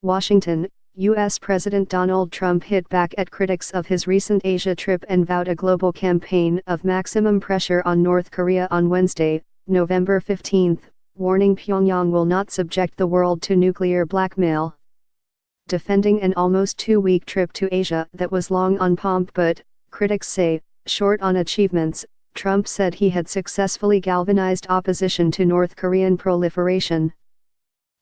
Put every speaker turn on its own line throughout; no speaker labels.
Washington, U.S. President Donald Trump hit back at critics of his recent Asia trip and vowed a global campaign of maximum pressure on North Korea on Wednesday, November 15, warning Pyongyang will not subject the world to nuclear blackmail. Defending an almost two-week trip to Asia that was long on pomp but, critics say, short on achievements, Trump said he had successfully galvanized opposition to North Korean proliferation.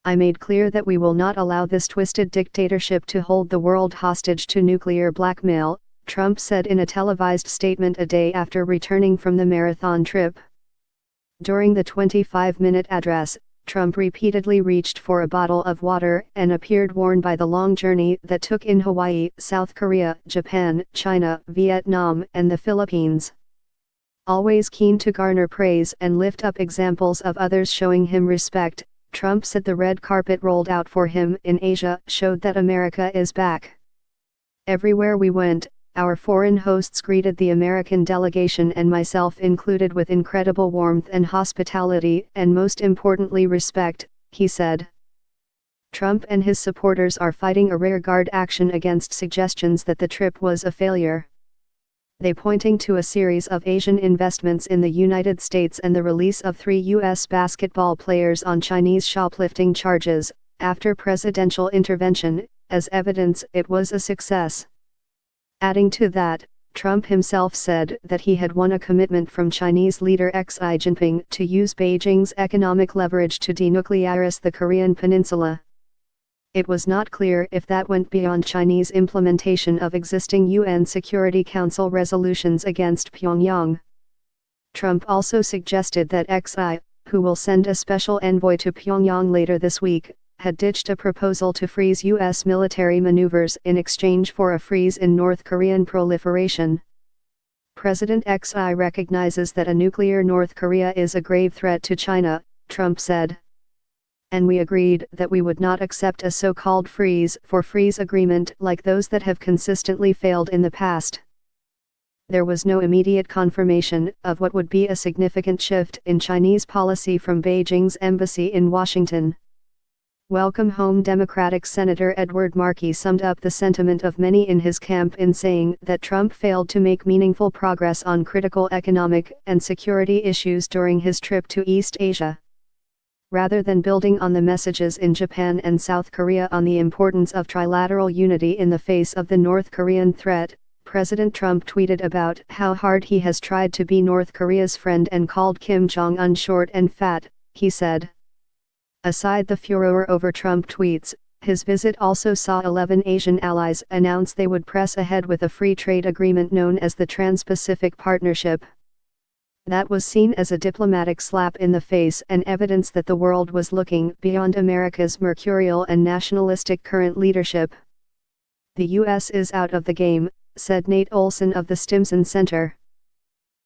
"I made clear that we will not allow this twisted dictatorship to hold the world hostage to nuclear blackmail," Trump said in a televised statement a day after returning from the marathon trip. During the 25-minute address, Trump repeatedly reached for a bottle of water and appeared worn by the long journey that took in Hawaii, South Korea, Japan, China, Vietnam, and the Philippines. Always keen to garner praise and lift up examples of others showing him respect, Trump said the red carpet rolled out for him in Asia showed that America is back. "Everywhere we went, our foreign hosts greeted the American delegation and myself included with incredible warmth and hospitality and most importantly respect," he said. Trump and his supporters are fighting a rearguard action against suggestions that the trip was a failure. They pointing to a series of Asian investments in the United States and the release of 3 U.S. basketball players on Chinese shoplifting charges, after presidential intervention, as evidence it was a success. Adding to that, Trump himself said that he had won a commitment from Chinese leader Xi Jinping to use Beijing's economic leverage to denuclearize the Korean peninsula. It was not clear if that went beyond Chinese implementation of existing UN Security Council resolutions against Pyongyang. Trump also suggested that Xi, who will send a special envoy to Pyongyang later this week, had ditched a proposal to freeze U.S. military maneuvers in exchange for a freeze in North Korean proliferation. President Xi recognizes that a nuclear North Korea is a grave threat to China, Trump said. "And we agreed that we would not accept a so-called freeze-for-freeze agreement like those that have consistently failed in the past." There was no immediate confirmation of what would be a significant shift in Chinese policy from Beijing's embassy in Washington. Welcome home Democratic Senator Edward Markey summed up the sentiment of many in his camp in saying that Trump failed to make meaningful progress on critical economic and security issues during his trip to East Asia. Rather than building on the messages in Japan and South Korea on the importance of trilateral unity in the face of the North Korean threat, President Trump tweeted about how hard he has tried to be North Korea's friend and called Kim Jong-un short and fat, he said. Aside the furor over Trump tweets, his visit also saw 11 Asian allies announce they would press ahead with a free trade agreement known as the Trans-Pacific Partnership. That was seen as a diplomatic slap in the face and evidence that the world was looking beyond America's mercurial and nationalistic current leadership. "The U.S. is out of the game," said Nate Olson of the Stimson Center.